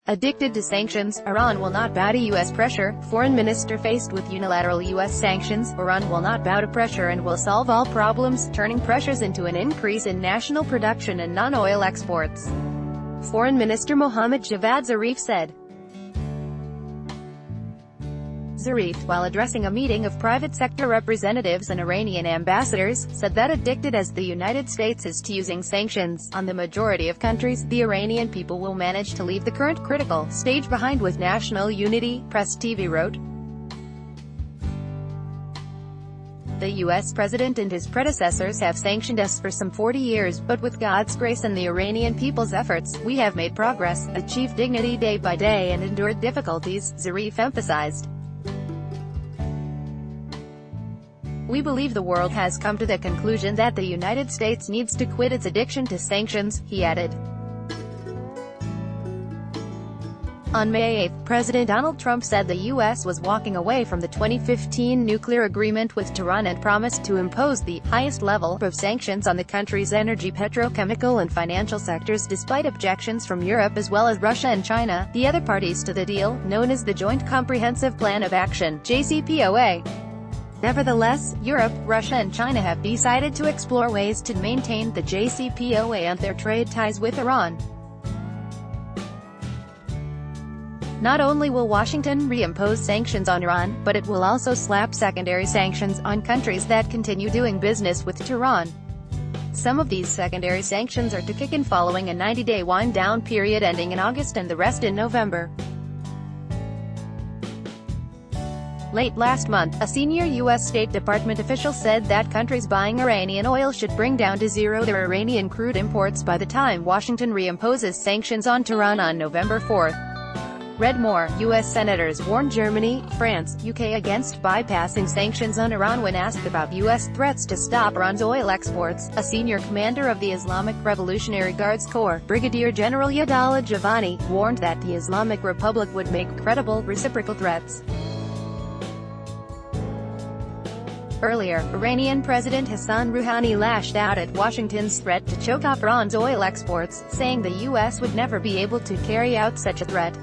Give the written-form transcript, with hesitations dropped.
Addicted to sanctions, Iran will not bow to U.S. pressure. Foreign minister faced with unilateral U.S. sanctions, Iran will not bow to pressure and will solve all problems, turning pressures into an increase in national production and non-oil exports. Foreign Minister Mohammad Javad Zarif said. Zarif, while addressing a meeting of private sector representatives and Iranian ambassadors, said that addicted as the United States is to using sanctions on the majority of countries, the Iranian people will manage to leave the current critical stage behind with national unity, Press TV wrote. The U.S. president and his predecessors have sanctioned us for some 40 years, but with God's grace and the Iranian people's efforts, we have made progress, achieved dignity day by day and endured difficulties, Zarif emphasized. We believe the world has come to the conclusion that the United States needs to quit its addiction to sanctions, he added. On May 8, President Donald Trump said the U.S. was walking away from the 2015 nuclear agreement with Tehran and promised to impose the highest level of sanctions on the country's energy, petrochemical and financial sectors despite objections from Europe as well as Russia and China, the other parties to the deal, known as the Joint Comprehensive Plan of Action, JCPOA. Nevertheless, Europe, Russia and China have decided to explore ways to maintain the JCPOA and their trade ties with Iran. Not only will Washington reimpose sanctions on Iran, but it will also slap secondary sanctions on countries that continue doing business with Tehran. Some of these secondary sanctions are to kick in following a 90-day wind-down period ending in August and the rest in November. Late last month, a senior U.S. State Department official said that countries buying Iranian oil should bring down to zero their Iranian crude imports by the time Washington reimposes sanctions on Tehran on November 4. Read more. U.S. senators warn Germany, France, UK against bypassing sanctions on Iran when asked about U.S. threats to stop Iran's oil exports. A senior commander of the Islamic Revolutionary Guards Corps, Brigadier General Yadallah Javani, warned that the Islamic Republic would make credible reciprocal threats. Earlier, Iranian President Hassan Rouhani lashed out at Washington's threat to choke off Iran's oil exports, saying the U.S. would never be able to carry out such a threat.